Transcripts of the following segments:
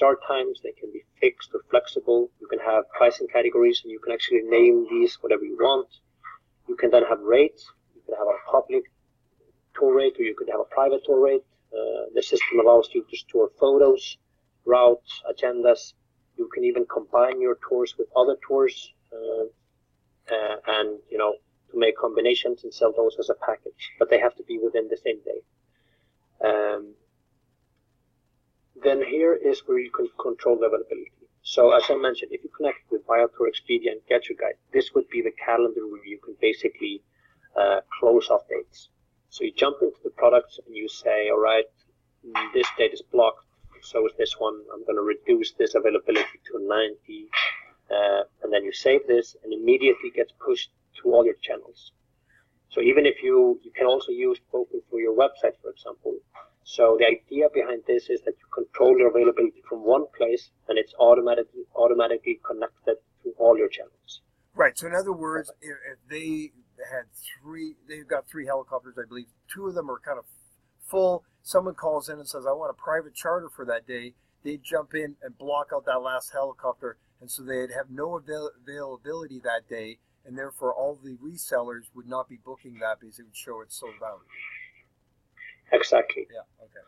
start times, they can be fixed or flexible. You can have pricing categories, and you can actually name these whatever you want. You can then have rates. You can have a public tour rate, or you could have a private tour rate. The system allows you to store photos, routes, agendas. You can even combine your tours with other tours, and to make combinations and sell those as a package. But they have to be within the same day. Then here is where you can control the availability. So as I mentioned, if you connect with Viator, Expedia, and GetYourGuide, this would be the calendar where you can basically close off dates. So you jump into the products and you say, all right, this date is blocked, so is this one. I'm going to reduce this availability to 90, and then you save this, and immediately gets pushed to all your channels. So even if you can also use Booking through your website, for example. So the idea behind this is that you control your availability from one place, and it's automatically connected to all your channels. Right. So in other words, if they've got 3 helicopters, I believe. 2 of them are kind of full. Someone calls in and says, I want a private charter for that day. They'd jump in and block out that last helicopter, and so they'd have no availability that day, and therefore all the resellers would not be booking that because it would show it's sold out. Exactly. Yeah. Okay.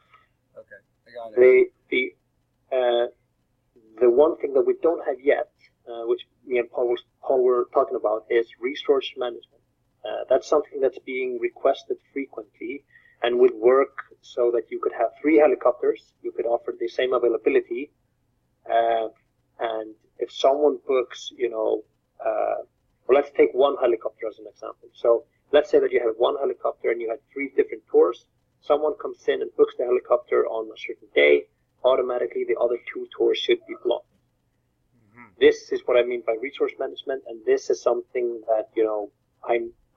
I got it. The one thing that we don't have yet, which me and Paul were talking about, is resource management. That's something that's being requested frequently, and would work so that you could have 3 helicopters. You could offer the same availability, and if someone books, well, let's take 1 helicopter as an example. So let's say that you have 1 helicopter and you have 3 different tours. Someone comes in and books the helicopter on a certain day. Automatically, the other 2 tours should be blocked. Mm-hmm. This is what I mean by resource management, and this is something that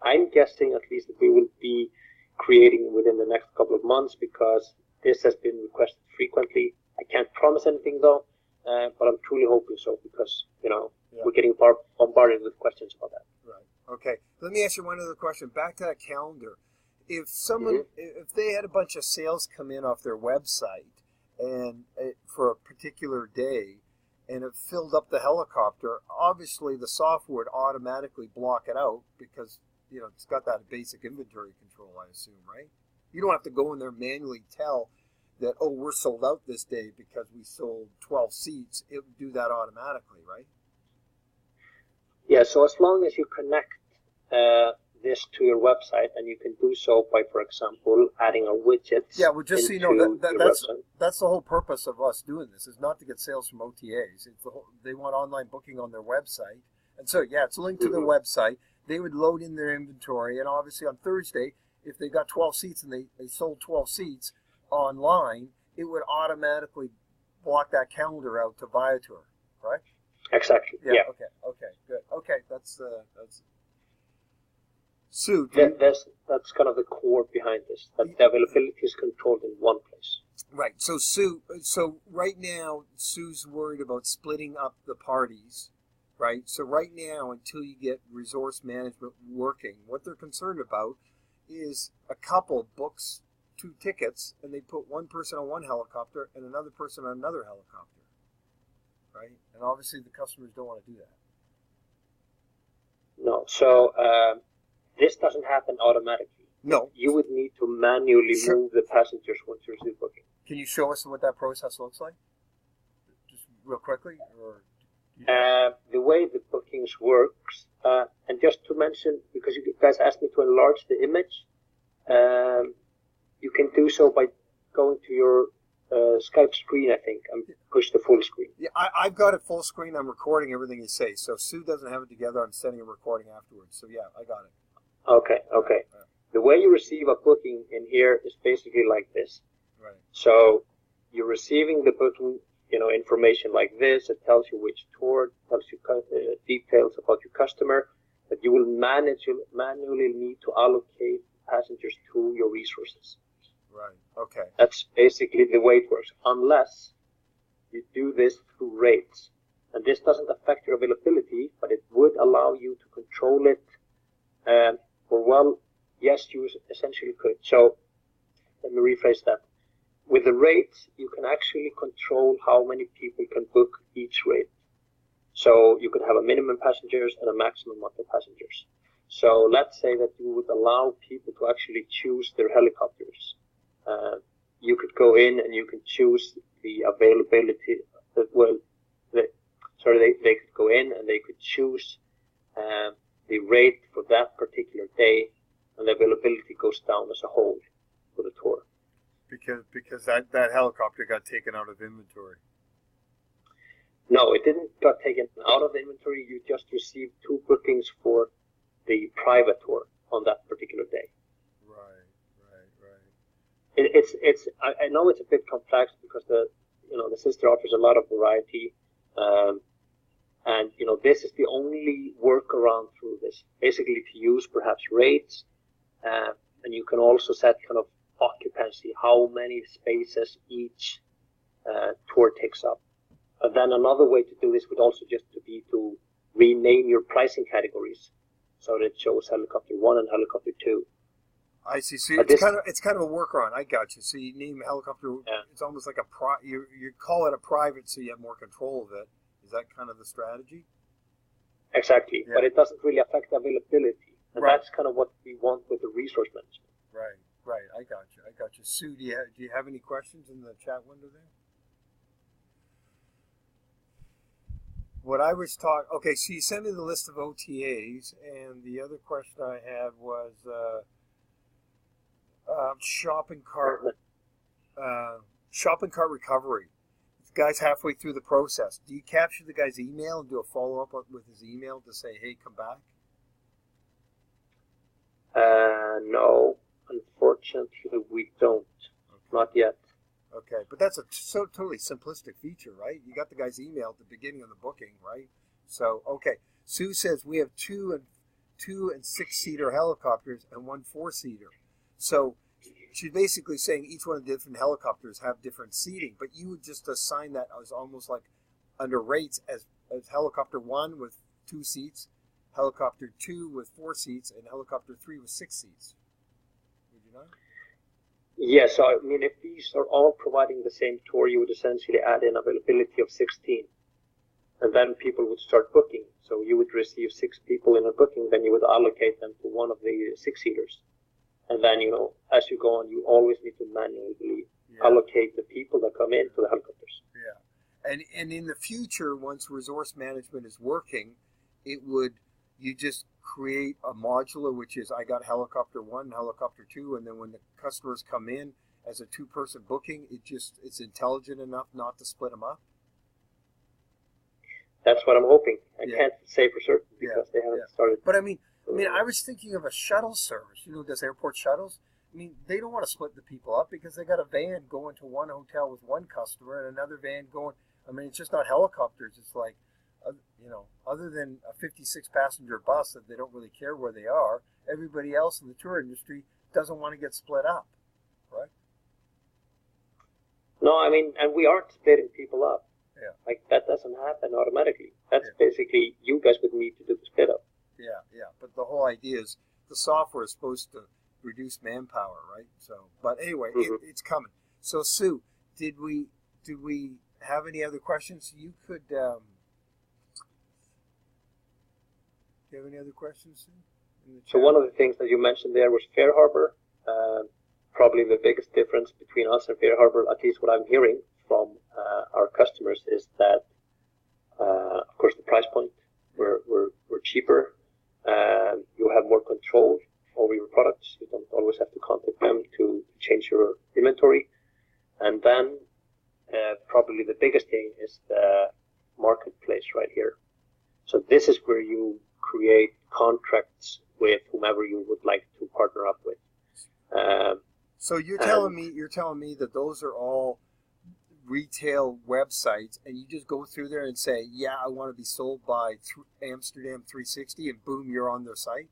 I'm guessing at least that we will be creating within the next couple of months, because this has been requested frequently. I can't promise anything though, but I'm truly hoping so, because we're getting bombarded with questions about that. Right. Okay. Let me ask you one other question. Back to that calendar. If someone, if they had a bunch of sales come in off their website and for a particular day, and it filled up the helicopter, obviously the software would automatically block it out because it's got that basic inventory control, I assume, right? You don't have to go in there and manually tell that, oh, we're sold out this day because we sold 12 seats. It would do that automatically, right? Yeah. So as long as you connect this to your website, and you can do so by, for example, adding a widget. Yeah, well, just so you know, that's the whole purpose of us doing this, is not to get sales from OTAs. They want online booking on their website. And so, yeah, it's linked to their website. They would load in their inventory, and obviously on Thursday, if they got 12 seats and they sold 12 seats online, it would automatically block that calendar out to Viator, right? Exactly. Yeah. Okay, good. Okay, that's Sue, that's kind of the core behind this, that the availability is controlled in one place. Right. So Sue, right now Sue's worried about splitting up the parties, right? So right now, until you get resource management working, what they're concerned about is a couple books 2 tickets and they put one person on one helicopter and another person on another helicopter, right? And obviously the customers don't want to do that. No. So this doesn't happen automatically. No. You would need to manually move the passengers once you receive booking. Can you show us what that process looks like? Just real quickly? Or the way the bookings works, and just to mention, because you guys asked me to enlarge the image, you can do so by going to your Skype screen, I think, and push the full screen. Yeah, I've got it full screen. I'm recording everything you say. So Sue doesn't have it together. I'm sending a recording afterwards. So yeah, I got it. Okay. The way you receive a booking in here is basically like this. Right. So you're receiving the booking, information like this. It tells you which tour, tells you details about your customer, but you will manually need to allocate passengers to your resources. Right. Okay. That's basically the way it works, unless you do this through rates. And this doesn't affect your availability, but it would allow you to control it. Yes, you essentially could. So let me rephrase that. with the rates, you can actually control how many people can book each rate. So you could have a minimum passengers and a maximum amount of passengers. So let's say that you would allow people to actually choose their helicopters. You could go in and you can choose the availability. They could go in and they could choose the rate for that particular day, and the availability goes down as a whole for the tour. Because that helicopter got taken out of inventory. No, it didn't got taken out of the inventory. You just received 2 bookings for the private tour on that particular day. Right. I know it's a bit complex because the sister offers a lot of variety, and this is the only workaround through this. Basically, to use perhaps rates, and you can also set kind of occupancy, how many spaces each tour takes up. And then another way to do this would also just be to rename your pricing categories so that it shows helicopter 1 and helicopter 2. I see. So it's kind of a workaround. I got you. So you name helicopter. Yeah. It's almost like you call it a private, so you have more control of it. Is that kind of the strategy? Exactly, yeah. But it doesn't really affect availability, and right. That's kind of what we want with the resource management. Right. I got you. Sue, do you have any questions in the chat window there? What I was talking. Okay, so you sent me the list of OTAs, and the other question I had was. Shopping cart recovery. The guy's halfway through the process. Do you capture the guy's email and do a follow-up with his email to say, hey, come back? No, unfortunately we don't. Okay. Not yet. Okay, but that's a totally simplistic feature, right? You got the guy's email at the beginning of the booking, right? So, okay. Sue says we have 2 and 6-seater helicopters and 1 4-seater. So she's basically saying each one of the different helicopters have different seating, but you would just assign that as almost like under rates as helicopter 1 with 2 seats, helicopter 2 with 4 seats, and helicopter 3 with 6 seats. Would you not? Yes, so I mean, if these are all providing the same tour, you would essentially add in availability of 16. And then people would start booking. So you would receive 6 people in a booking, then you would allocate them to one of the 6-seaters. And then, as you go on, you always need to manually allocate the people that come in to the helicopters. Yeah. And in the future, once resource management is working, you just create a modular, which is I got helicopter 1, helicopter 2, and then when the customers come in as a 2-person booking, it's intelligent enough not to split them up? That's what I'm hoping. I can't say for certain because they haven't started. But I mean, I was thinking of a shuttle service. Those airport shuttles. I mean, they don't want to split the people up because they got a van going to one hotel with one customer and another van going. I mean, it's just not helicopters. It's like, other than a 56-passenger bus that they don't really care where they are, everybody else in the tour industry doesn't want to get split up, right? No, I mean, and we aren't splitting people up. Yeah. Like, that doesn't happen automatically. That's basically, you guys would need to do the split up. Yeah. But the whole idea is the software is supposed to reduce manpower, right? So, but anyway, it's coming. So, Sue, did we have any other questions? You could. Do you have any other questions, Sue? So one of the things that you mentioned there was FareHarbor. Probably the biggest difference between us and FareHarbor, at least what I'm hearing from our customers, is that, of course, the price point. We're cheaper. You have more control over your products. You don't always have to contact them to change your inventory. And then probably the biggest thing is the marketplace right here. So this is where you create contracts with whomever you would like to partner up with. So you're telling me that those are all retail websites, and you just go through there and say, yeah, I want to be sold by Amsterdam 360, and boom, you're on their site?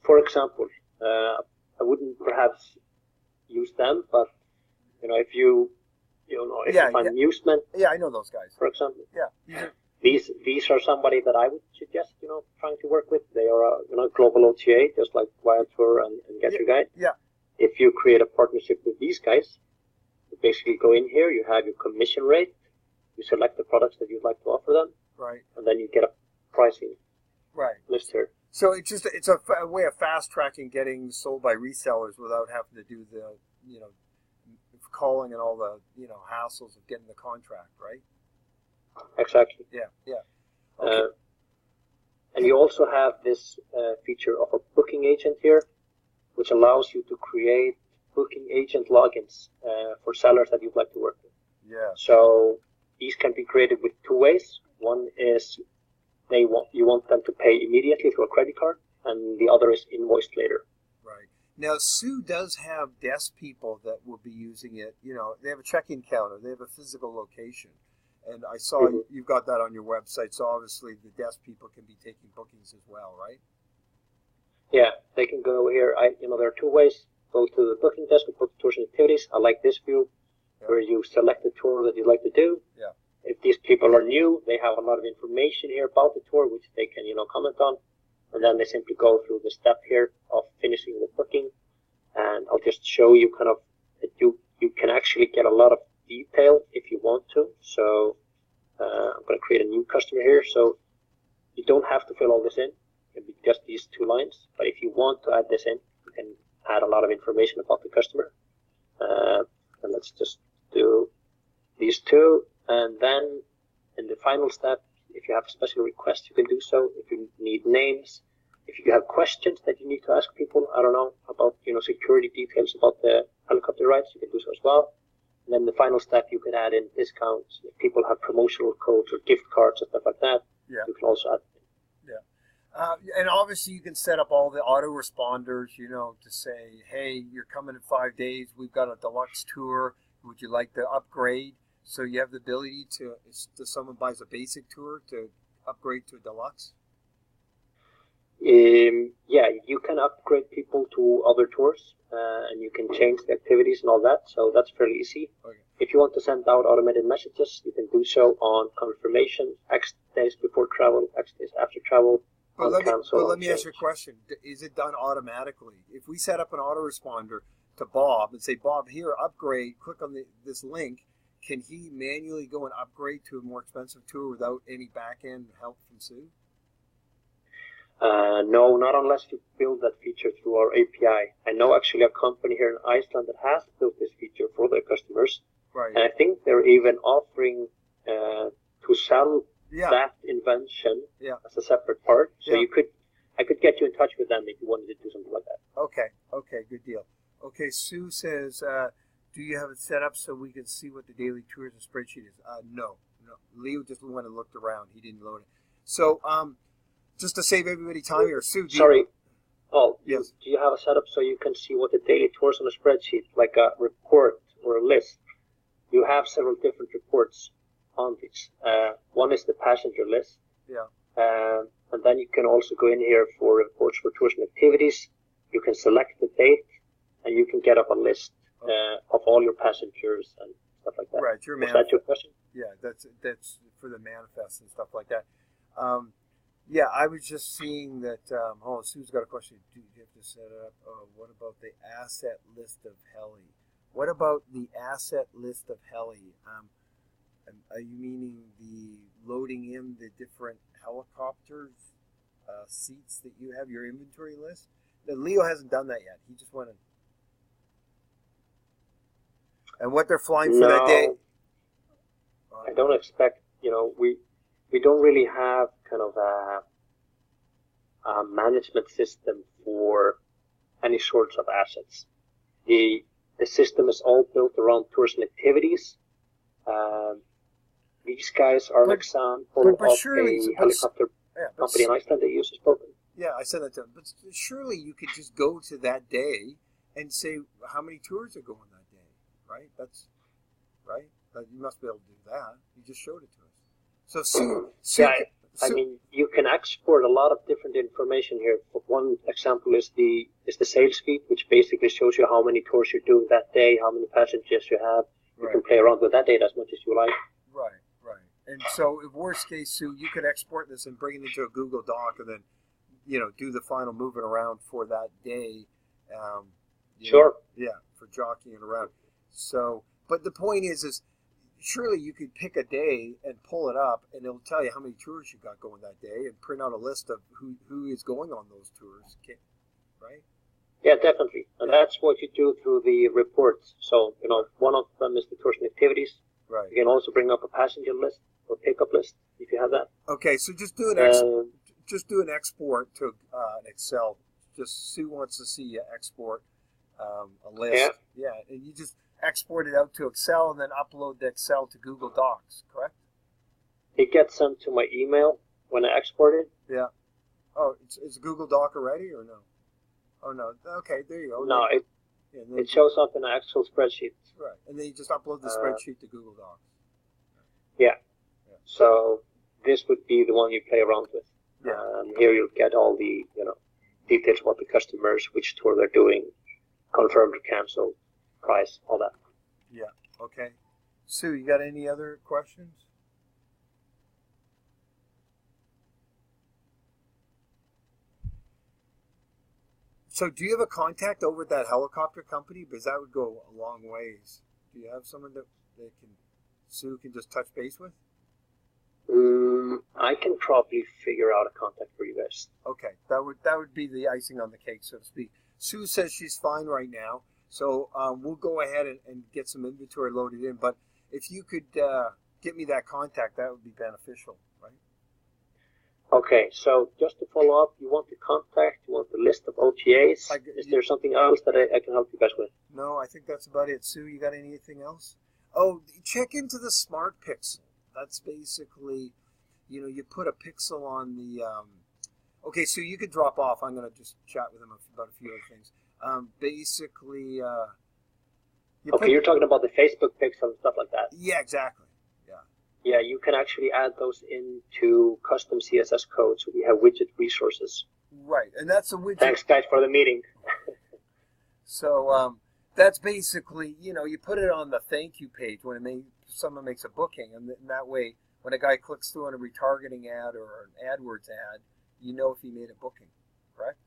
For example, I wouldn't perhaps use them, but if you find Musement, I know those guys, for example, yeah, these are somebody that I would suggest trying to work with. They are a global OTA, just like Viator and Get Your Guide. Yeah. If you create a partnership with these guys, You basically go in here, you have your commission rate, you select the products that you'd like to offer them, Right. and then you get a pricing Right. list here. So it's a way of fast tracking getting sold by resellers without having to do the calling and all the hassles of getting the contract, right? Exactly. Yeah. Okay. And you also have this feature of a booking agent here, which allows you to create booking agent logins for sellers that you'd like to work with. Yeah. So these can be created with two ways. One is you want them to pay immediately through a credit card, and the other is invoiced later. Right. Now, Sue does have desk people that will be using it. They have a check-in counter. They have a physical location. And I saw you've got that on your website, so obviously the desk people can be taking bookings as well, right? Yeah, they can go here. There are two ways. Go to the booking desk and book tours and activities. I like this view where you select the tour that you'd like to do. Yeah. If these people are new, they have a lot of information here about the tour, which they can, comment on. And then they simply go through the step here of finishing the booking. And I'll just show you kind of that you can actually get a lot of detail if you want to. So I'm going to create a new customer here. So you don't have to fill all this in. It can be just these two lines. But if you want to add this in, you can add a lot of information about the customer. And let's just do these two. And then in the final step, if you have a special request, you can do so. If you need names, if you have questions that you need to ask people, I don't know, about, security details about the helicopter rides, you can do so as well. And then the final step, you can add in discounts. If people have promotional codes or gift cards and stuff like that, you can also add. And obviously you can set up all the autoresponders, to say, hey, you're coming in 5 days. We've got a deluxe tour. Would you like to upgrade? So you have the ability to someone buys a basic tour to upgrade to a deluxe? Yeah, you can upgrade people to other tours, and you can change the activities and all that. So that's fairly easy. Okay. If you want to send out automated messages, you can do so on confirmation, X days before travel, X days after travel. But let me ask you a question. Is it done automatically? If we set up an autoresponder to Bob and say, Bob, here, upgrade, click on this link, can he manually go and upgrade to a more expensive tour without any back-end help from Sue? No, not unless you build that feature through our API. I know actually a company here in Iceland that has built this feature for their customers. Right. And I think they're even offering to sell that invention as a separate part. So I could get you in touch with them if you wanted to do something like that. Okay, good deal. Okay, Sue says, do you have it set up so we can see what the daily tours and spreadsheet is? No. Leo just went and looked around. He didn't load it. So, just to save everybody time here, Sue. Yes. Do you have a setup so you can see what the daily tours on a spreadsheet, like a report or a list? You have several different reports on this. One is the passenger list. Yeah. And then you can also go in here for reports for tours and activities. You can select the date, and you can get up a list of all your passengers and stuff like that. Right. Was that your question? Yeah, that's for the manifest and stuff like that. Yeah, I was just seeing that. Sue's got a question. Do you have to set up? What about the asset list of heli? What about the asset list of heli? Are you meaning the loading in the different helicopters seats that you have, your inventory list? Now, Leo hasn't done that yet. He just went in. And what they're flying for that day? I don't expect, we don't really have kind of a management system for any sorts of assets. The system is all built around tours and activities. These guys are an example of a helicopter company in Iceland that uses Spoken. Yeah, I said that to him. But surely you could just go to that day and say how many tours are going that day, right? That's right. You must be able to do that. You just showed it to us. So I mean, you can export a lot of different information here. One example is the sales feed, which basically shows you how many tours you're doing that day, how many passengers you have. You can play around with that data as much as you like. Right. And so, if worst case, Sue, you could export this and bring it into a Google Doc, and then, do the final moving around for that day. Sure. For jockeying around. So But the point is surely you could pick a day and pull it up, and it'll tell you how many tours you got going that day, and print out a list of who is going on those tours, right? Yeah, definitely. And that's what you do through the reports. So, one of them is the tours and activities. Right. You can also bring up a passenger list or pickup list if you have that. Okay, so just do an export to an Excel. Just Sue wants to see you export a list. Yeah, and you just export it out to Excel and then upload the Excel to Google Docs, correct? It gets sent to my email when I export it. Yeah. Oh, it's a Google Doc already or no? Oh, no. Okay, there you go. No, it shows up in an Excel spreadsheet. Right, and then you just upload the spreadsheet to Google Docs. Yeah. So this would be the one you play around with. Yeah. Here you'll get all the details about the customers, which tour they're doing, confirmed or canceled, price, all that. Yeah. Okay. Sue, you got any other questions? So do you have a contact over at that helicopter company? Because that would go a long ways. Do you have someone that Sue can just touch base with? I can probably figure out a contact for you guys. Okay, that would be the icing on the cake, so to speak. Sue says she's fine right now, so we'll go ahead and get some inventory loaded in. But if you could get me that contact, that would be beneficial, right? Okay, so just to follow up, you want the contact, you want the list of OTAs. Is there something else that I can help you guys with? No, I think that's about it. Sue, you got anything else? Oh, check into the Smart Pixel. That's basically, you put a pixel on the. Okay, so you could drop off. I'm going to just chat with him about a few other things. Basically, you're talking about the Facebook pixel and stuff like that. Yeah, exactly. Yeah, you can actually add those into custom CSS code. So we have widget resources. Right, and that's a widget. Thanks, guys, for the meeting. So that's basically, you put it on the thank you page when someone makes a booking, and that way, when a guy clicks through on a retargeting ad or an AdWords ad, you know if he made a booking, correct?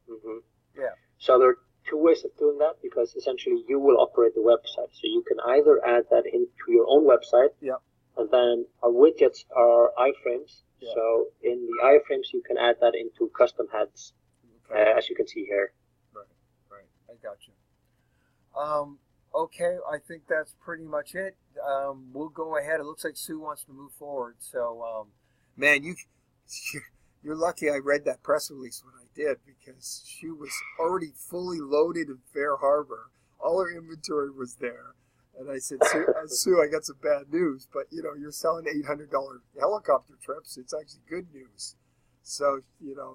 Mm-hmm. Yeah. So there are two ways of doing that, because essentially you will operate the website. So you can either add that into your own website. Yeah. And then our widgets are iframes. Yeah. So in the iframes, you can add that into custom heads, as you can see here. Right. I got you. Okay, I think that's pretty much it. We'll go ahead. It looks like Sue wants to move forward. So, man, you're lucky I read that press release when I did, because she was already fully loaded in Fair Harbor. All her inventory was there. And I said, Sue, I got some bad news, but you're selling $800 helicopter trips. It's actually good news. So,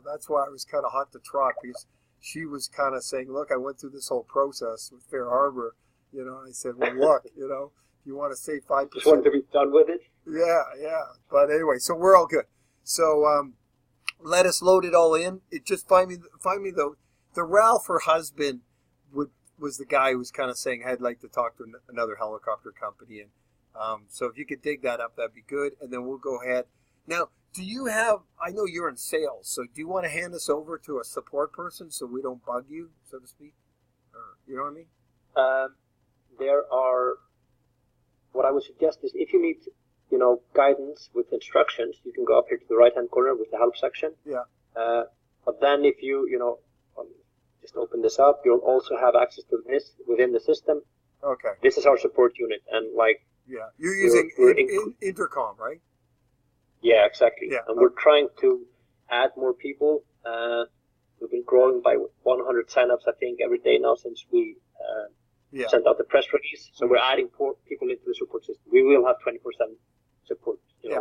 that's why I was kind of hot to trot, because she was kind of saying, look, I went through this whole process with Fair Harbor. I said, well, look, if you want to save 5%. Just wanted to be done with it. Yeah. But anyway, so we're all good. So let us load it all in. It just find me the Ralph, her husband, was the guy who was kind of saying, I'd like to talk to another helicopter company. And so if you could dig that up, that'd be good. And then we'll go ahead. Now, I know you're in sales, so do you want to hand this over to a support person so we don't bug you, so to speak? Or, you know what I mean? What I would suggest is, if you need, guidance with instructions, you can go up here to the right-hand corner with the help section. Yeah. But then if you, just open this up, you'll also have access to this within the system. Okay. This is our support unit, and yeah, you're using Intercom, right? Yeah, exactly. Yeah. And we're trying to add more people. We've been growing by 100 signups, I think, every day now since we sent out the press release. So we're adding people into the support system. We will have 24/7 support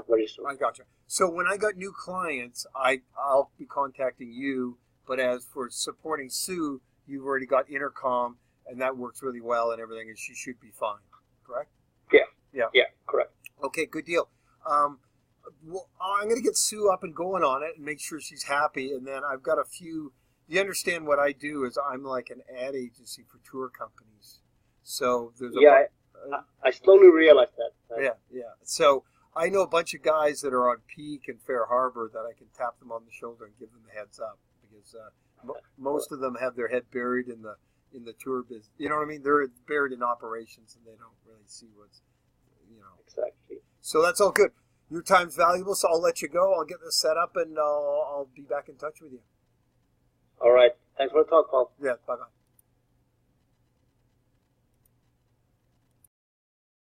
very soon. I gotcha. So when I got new clients, I'll be contacting you. But as for supporting Sue, you've already got Intercom, and that works really well and everything, and she should be fine. Correct? Yeah, correct. Okay, good deal. Well, I'm going to get Sue up and going on it and make sure she's happy. And then I've got a few. You understand what I do is I'm like an ad agency for tour companies. So there's I slowly realized that. Yeah. So I know a bunch of guys that are on Peak and Fair Harbor that I can tap them on the shoulder and give them the heads up, because most of them have their head buried in the in the tour business. You know what I mean? They're buried in operations and they don't really see what's, you know. Exactly. So that's all good. Your time's valuable, so I'll let you go. I'll get this set up and I'll be back in touch with you. All right. Thanks for the talk, Paul. Yeah, bye-bye.